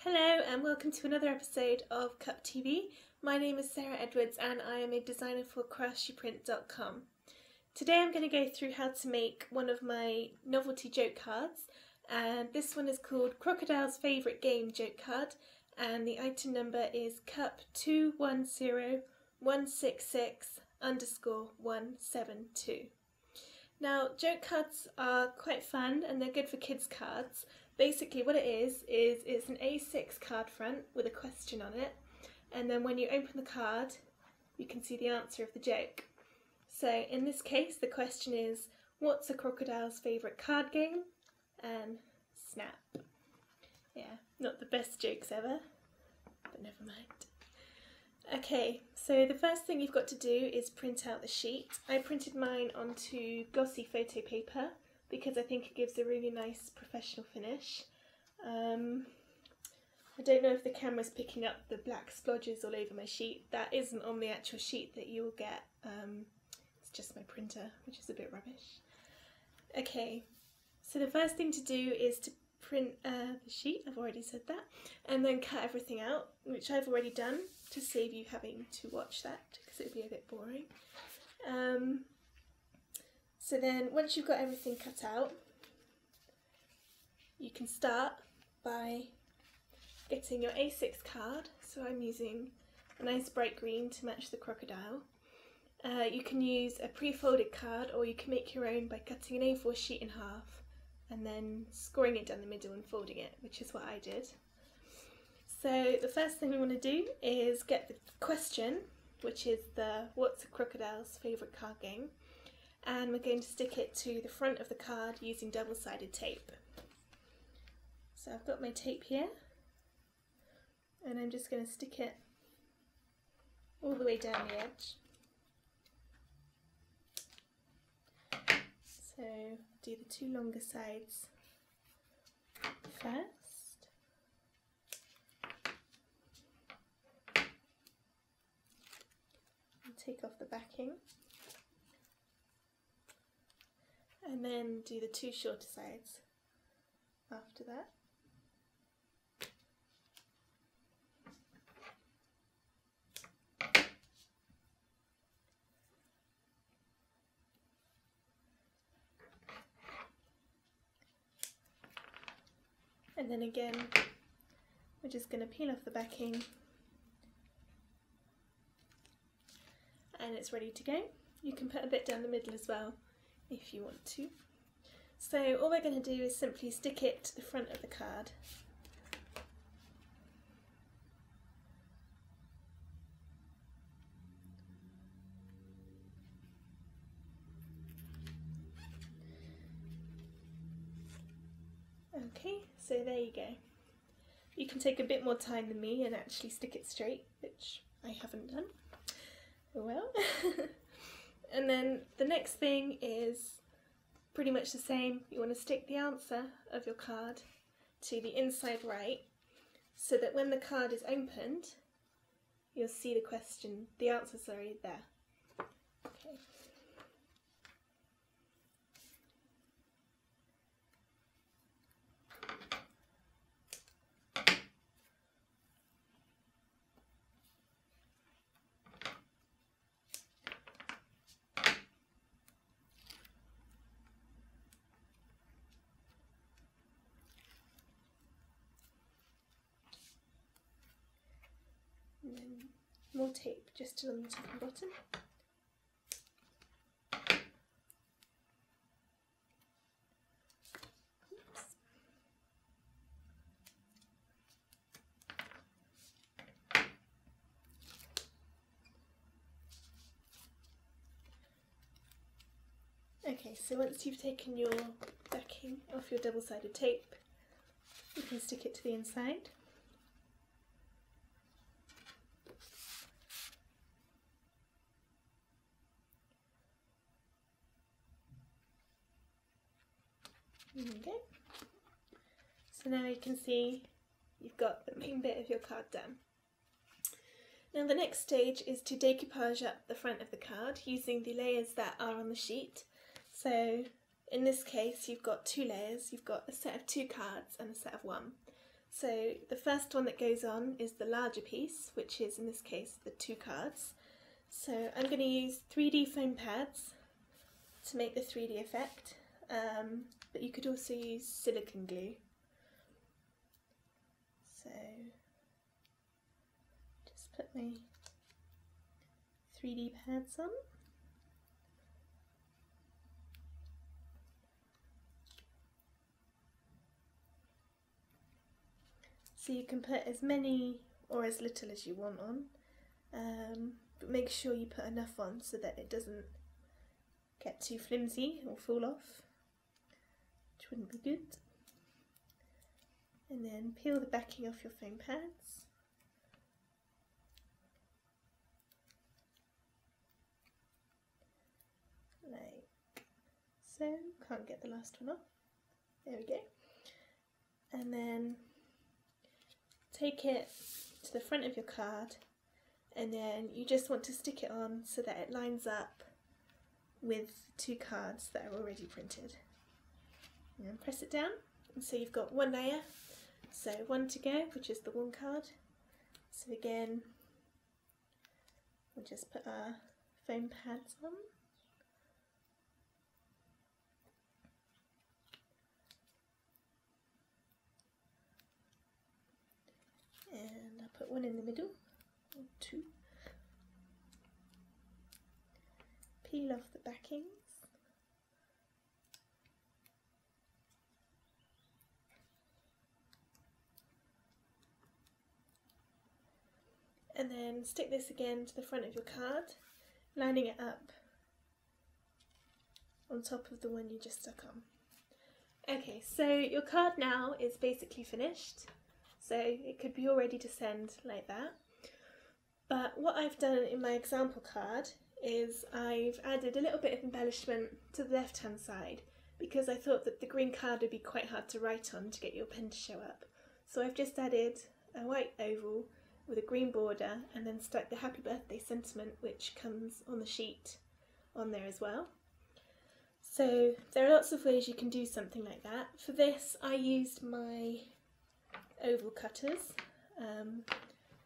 Hello and welcome to another episode of Cup TV. My name is Sarah Edwards and I am a designer for Craftsuprint.com. Today I'm going to go through how to make one of my novelty joke cards, and this one is called Crocodile's Favourite Game Joke Card, and the item number is Cup 210166_172. Now, joke cards are quite fun and they're good for kids' cards. Basically what it is it's an A6 card front with a question on it, and then when you open the card you can see the answer of the joke. So in this case the question is, what's a crocodile's favourite card game? And snap. Yeah, not the best jokes ever, but never mind. Okay, so the first thing you've got to do is print out the sheet. I printed mine onto glossy photo paper because I think it gives a really nice professional finish. I don't know if the camera's picking up the black splodges all over my sheet. That isn't on the actual sheet that you will get. It's just my printer, which is a bit rubbish. Okay, so the first thing to do is to print the sheet, I've already said that, and then cut everything out, which I've already done to save you having to watch that because it would be a bit boring. So then once you've got everything cut out, you can start by getting your A6 card. So I'm using a nice bright green to match the crocodile. You can use a pre-folded card, or you can make your own by cutting an A4 sheet in half and then scoring it down the middle and folding it, which is what I did. So the first thing we want to do is get the question, which is what's a crocodile's favourite card game, and we're going to stick it to the front of the card using double-sided tape. So I've got my tape here and I'm just going to stick it all the way down the edge. So do the two longer sides first. And take off the backing. And then do the two shorter sides after that. And then again, we're just going to peel off the backing and it's ready to go. You can put a bit down the middle as well if you want to. So all we're going to do is simply stick it to the front of the card. Okay, so there you go. You can take a bit more time than me and actually stick it straight, which I haven't done. Oh well. And then the next thing is pretty much the same. You want to stick the answer of your card to the inside right, so that when the card is opened, you'll see the answer, there. Okay. And then more tape just along the top and bottom. Oops. Okay, so once you've taken your backing off your double-sided tape, you can stick it to the inside. Okay, so now you can see you've got the main bit of your card done. Now the next stage is to decoupage up the front of the card using the layers that are on the sheet. So in this case you've got two layers, you've got a set of 2 cards and a set of 1. So the first one that goes on is the larger piece, which is in this case the 2 cards. So I'm going to use 3D foam pads to make the 3D effect, but you could also use silicone glue. So just put my 3D pads on. So you can put as many or as little as you want on, but make sure you put enough on so that it doesn't get too flimsy or fall off, which wouldn't be good. And then peel the backing off your foam pads. Like so. Can't get the last one off. There we go. And then take it to the front of your card, and then you just want to stick it on so that it lines up with 2 cards that are already printed. And then press it down, and so you've got 1 layer. So 1 to go, which is the 1 card. So again, we'll just put our foam pads on. And I'll put 1 in the middle, or 2. Peel off the backings. And then stick this again to the front of your card, lining it up on top of the one you just stuck on. Okay, so your card now is basically finished. So it could be all ready to send like that. But what I've done in my example card is I've added a little bit of embellishment to the left hand side because I thought that the green card would be quite hard to write on to get your pen to show up. So I've just added a white oval with a green border and then stuck the happy birthday sentiment, which comes on the sheet on there as well. So there are lots of ways you can do something like that. For this I used my oval cutters,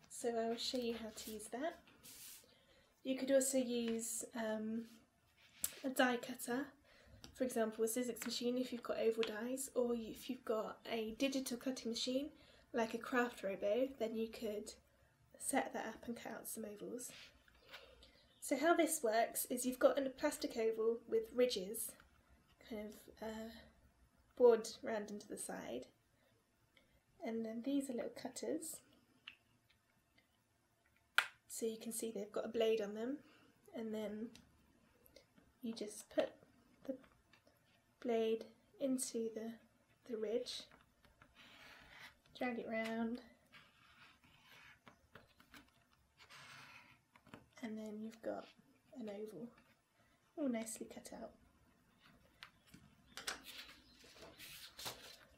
so I will show you how to use that. You could also use a die cutter, for example a scissors machine if you've got oval dies, or if you've got a digital cutting machine like a Craftsuprint, then you could set that up and cut out some ovals. So how this works is you've got a plastic oval with ridges kind of bored round into the side, and then these are little cutters, so you can see they've got a blade on them, and then you just put the blade into the ridge, drag it round, and then you've got an oval all nicely cut out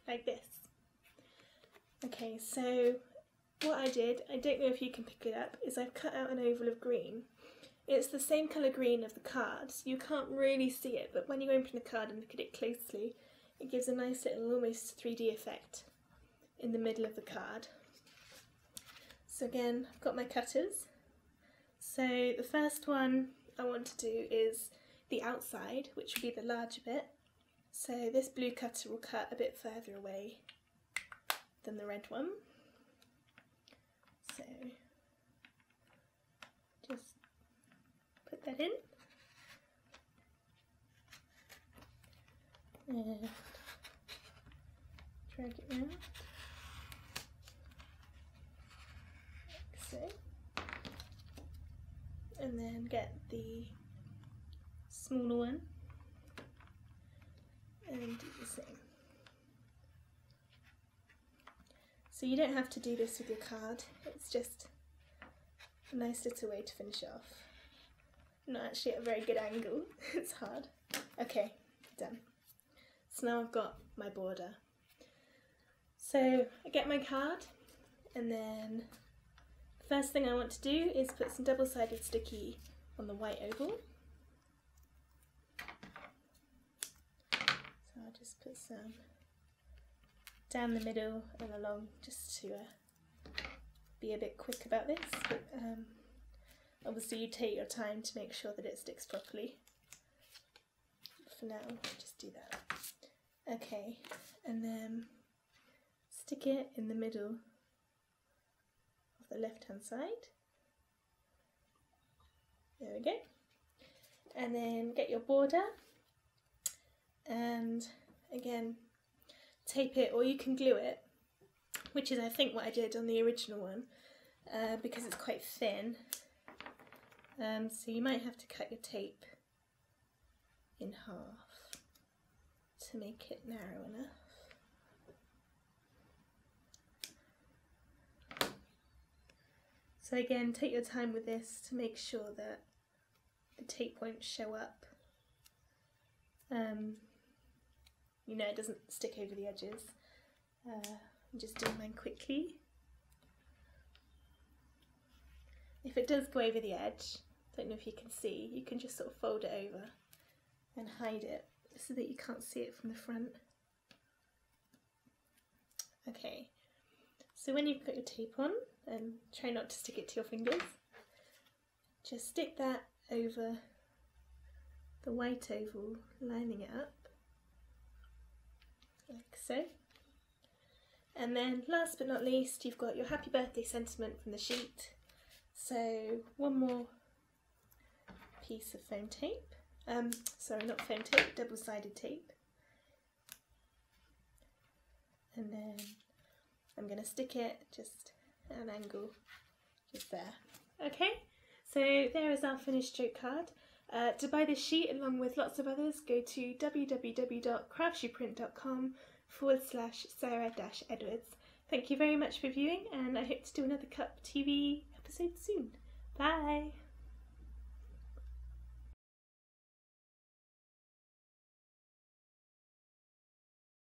like this. Okay, so what I did, I don't know if you can pick it up, is I've cut out an oval of green. It's the same colour green of the card, so you can't really see it, but when you open the card and look at it closely, it gives a nice little almost 3D effect in the middle of the card. So again, I've got my cutters. So the first one I want to do is the outside, which will be the larger bit. So this blue cutter will cut a bit further away than the red one. So just put that in and drag it around like so, and then get the smaller one and do the same. So you don't have to do this with your card, it's just a nice little way to finish it off. Not actually at a very good angle, it's hard. Okay, done. So now I've got my border. So I get my card, and then the first thing I want to do is put some double-sided sticky on the white oval. So I'll just put some down the middle and along, just to be a bit quick about this. But, obviously you take your time to make sure that it sticks properly. For now, just do that. Okay, and then stick it in the middle of the left hand side. There we go. And then get your border and again tape it, or you can glue it, which is I think what I did on the original one, because it's quite thin. So you might have to cut your tape in half to make it narrow enough. So again, take your time with this to make sure that the tape won't show up. You know, it doesn't stick over the edges. I'm just doing mine quickly. If it does go over the edge, don't know if you can see, you can just sort of fold it over and hide it so that you can't see it from the front. Okay, so when you've got your tape on, and try not to stick it to your fingers, just stick that over the white oval, lining it up, like so. And then last but not least, you've got your happy birthday sentiment from the sheet. So one more piece of foam tape, sorry, not foam tape, double-sided tape. And then I'm going to stick it just at an angle, just there. Okay, so there is our finished joke card. To buy this sheet along with lots of others, go to www.craftsuprint.com/Sarah-Edwards. Thank you very much for viewing, and I hope to do another Cup TV episode soon. Bye!